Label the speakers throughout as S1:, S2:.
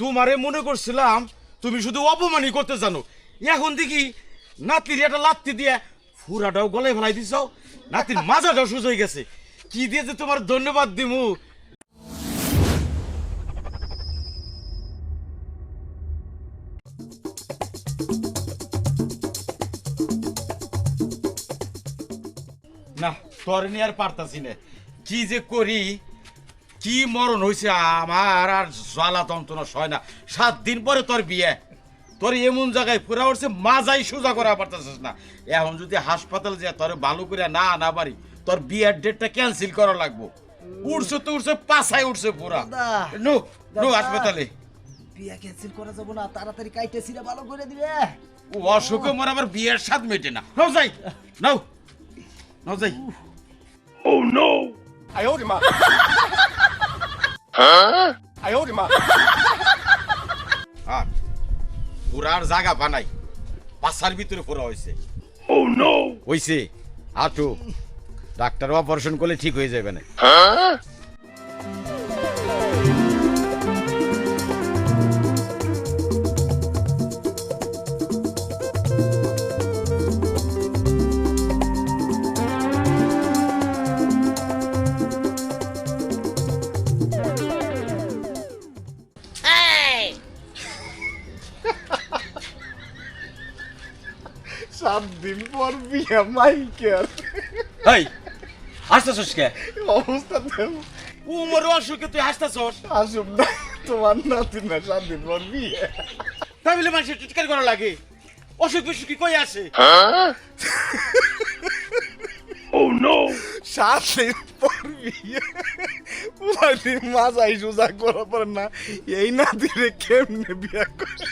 S1: তোমারে মনে করছিলাম তুমি শুধু অপমানই করতে জানো, এখন দেখি নাতির একটা লাত্তি দিয়ে ফুরাটাও গলায় ফেলাই দিছ, নাতির মাজাটাও সুজ হয়ে গেছে। কি দিয়ে যে তোমার ধন্যবাদ দিমু। না তোর নিয়ে আর পারতাছি না, কি যে করি, কি মরণ হয়েছে আমার, আর জ্বালা যন্ত্রণা সয় না। 7 দিন পরে তোর বিয়ে, তোর এমন জায়গায় পুরা উঠছে মাজাই সোজা করা পারতেছিস না। এখন যদি হাসপাতাল যে তোর ভালো করে না পারি, তোর বিয়ের ডেটটা ক্যান্সেল করা লাগবো। উঠছে তো উঠছে, পাছায় উঠছে পুরা। নো নো হাসপাতালে
S2: বিয়া ক্যান্সেল করা যাব না, তাড়াতাড়ি কাইটে সিরা ভালো করে দিবে।
S1: ও অসুখে মোর আবার বিয়ের স্বাদ মেটে না। নাও যাই, নাও নাও যাই।
S3: Oh no! 哎呦我的妈！哎呦我的妈！
S1: আর পুরার জায়গা বানাই, পাছার ভিতরে পুরা হয়েছে।
S3: Oh no!
S1: হইছে আটো, ডাক্তার অপারেশন করলে ঠিক হয়ে যাবে না।
S3: সাত দিন পর বিয়ে মাইকের
S1: এই হাসতাছস কে?
S3: অবস্থা দেব
S1: উমর অসুখে তুই হাসতাছস?
S3: আসুন না, তোমার নাতি না 7 দিন পর বিয়ে।
S1: তাই বলে মানুষের চিৎকার করা লাগে? অসুখ বিসুখ কি কই আসে?
S3: Oh no! 7 দিন পর বিয়ে, পুরানি মাজাই সোজা করা পারে না, এই নাতিরে কেমনে বিয়ে করে?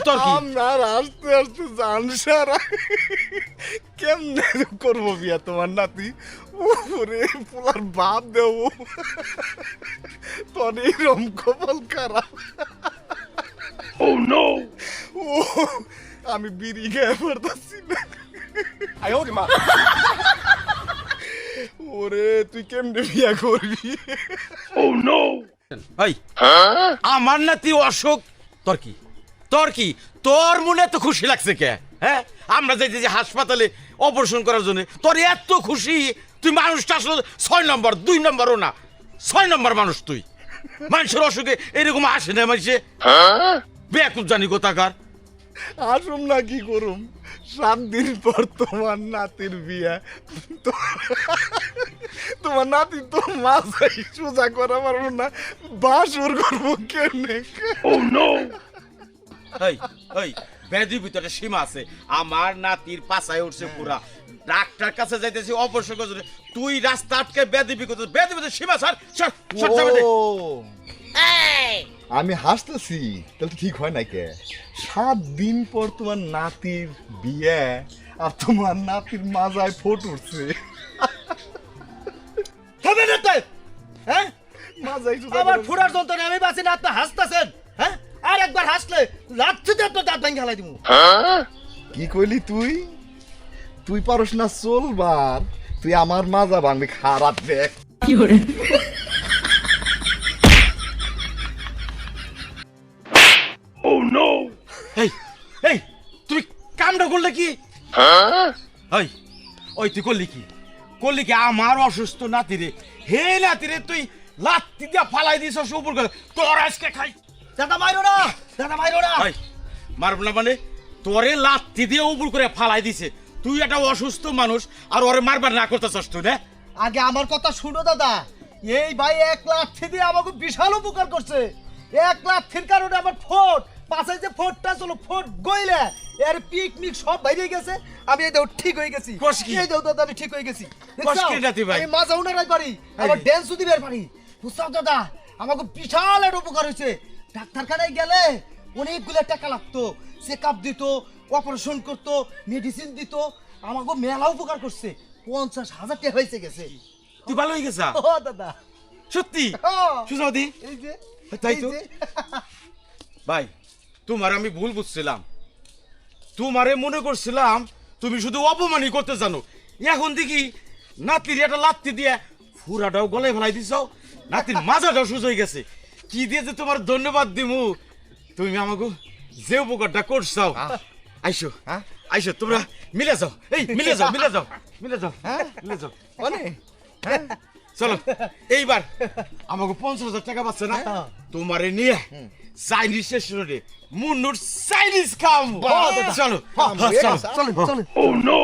S1: তোর কি?
S3: আমার আস্তে আস্তে জান সারা, কেমনে করবো বিয়া তোমার নাতি? ওরে পোলার বাপ দেব, তোর এইরকম কপাল খারাপ। Oh no! ও আমি বিড়ি খেয়ে পড়তাছি না। ওরে তুই কেমনে বিয়া করবি? Oh no!
S1: এই আমার নাতি অসুখ, তোর কি? তোর কি? তোর মনে এত খুশি লাগছে কে? হ্যাঁ, আমরা যাইতে যে হাসপাতালে অপারেশন করার জন্য তোর এত খুশি? তুই মানুষটা আসলে 6 নম্বর, 2 নম্বরও না, 6 নম্বর মানুষ তুই। মানুষের অসুখে এরকম আসে না মানুষে, বেকুব জানি কোথাকার।
S3: আসুন না, কি করুম? 7 দিন পর তোমার নাতির বিয়া, তোমার নাতি তো মাথায় সোজা করা পারবো না, বাসর করবো কেমনে? Oh no!
S1: এই এই ব্যাধির ভিতরে সীমা আছে। আমার নাতির পাছায় উঠছে পুরা, ডাক্তার কাছে যাইতেছি অপারেশন করতে, তুই রাস্তা আটকে ব্যাধি বিকতে, ব্যাধি ভিতরে সীমা ছাড়,
S3: আমি হাসতেছি, তাহলে ঠিক হয় না কে? 7 দিন পর তোমার নাতির বিয়ে, আর তোমার নাতির মাজায় ফোট উঠছে।
S2: হবে না তাই? হ্যাঁ,
S3: মাজায়
S2: আমার ফুরার যন্ত্রণা আমি বাঁচি না, আপনি হাসতেছেন? হ্যাঁ, আর একবার হাসলে লাচ্ছিতে তো দাঁত ভেঙে ফেলাই দিমু।
S3: কি কইলি তুই? তুই পারস না চলবার, তুই আমার মাজা ভাঙবি, খারাপ দেখ।
S4: কি করে?
S3: Oh no!
S1: এই এই তুই কামটা করলে কি? এই ওই তুই করলি কি? করলি কি? আমার অসুস্থ নাতিরে, হে নাতিরে তুই লাত্তি দিয়া ফালাই দিছস উপর করে, তোর আজকে খাই।
S2: দাদা মাইরো না, দাদা মাইরো না।
S1: এই মারব না মানে? তোরে লাত্তি দিয়ে উপর করে ফালাই দিছে, তুই একটা অসুস্থ মানুষ আর ওরে মারবার না করতেছস তুই না?
S2: আগে আমার কথা শুনো দাদা, এই ভাই 1 লাঠি দিয়ে আমাকে বিশাল উপকার করছে। 1 লাঠির কারণে আমার ফোট, পাশে যে ফোটটা চলো ফোট গইলে এর পিকনিক সব বাইরে গেছে, আমি এই দাও ঠিক হয়ে গেছি।
S1: কস কি?
S2: এই দাও দাদা আমি ঠিক হয়ে গেছি।
S1: কস কি নাতি ভাই?
S2: আমি মাজা উনারাই পারি, আবার ড্যান্সও দিবার পারি। বুঝছো দাদা, আমাকে বিশাল একটা উপকার হয়েছে। ডাক্তারখানায় গেলে অনেকগুলো টাকা লাগতো, চেকআপ দিত, অপারেশন করতো, মেডিসিন দিত, আমাকে মেলা উপকার করছে। 50,000 টাকা হয়েছে গেছে।
S1: তুই ভালো হয়ে গেছা?
S2: ও দাদা
S1: সত্যি? সুজাদি
S2: এই যে
S1: তাই
S2: এই
S1: তো
S2: যে।
S1: ভাই, তোমার আমি ভুল বুঝছিলাম, তোমারে মনে করছিলাম তুমি শুধু অপমানই করতে জানো, এখন দেখি নাতির একটা লাত্তি দিয়ে ফুরাটাও গলায় ফেলাই দিছ, নাতির মাজাটাও সুজ হয়ে গেছে। কি দিয়ে যে তোমার ধন্যবাদ দিমু তুমি আমাকে যে উপকারটা করছাও আইসো
S3: হ্যাঁ?
S1: আইসো তোমরা মিলে যাও এই মিলে যাও মিলে যাও মিলে যাও
S3: হ্যাঁ?
S1: মিলে যাও
S3: অনেক
S1: চলো এইবার আমাকে 50,000 টাকা পাচ্ছে না
S2: হ্যাঁ।
S1: তোমারে নিয়ে চাইনিজ রেস্টুরেন্টে মুন্নুর চাইনিজ খাম
S2: বাহ,
S1: চলো
S2: হ্যাঁ,
S1: চলো
S2: চলেন চলেন
S3: Oh no!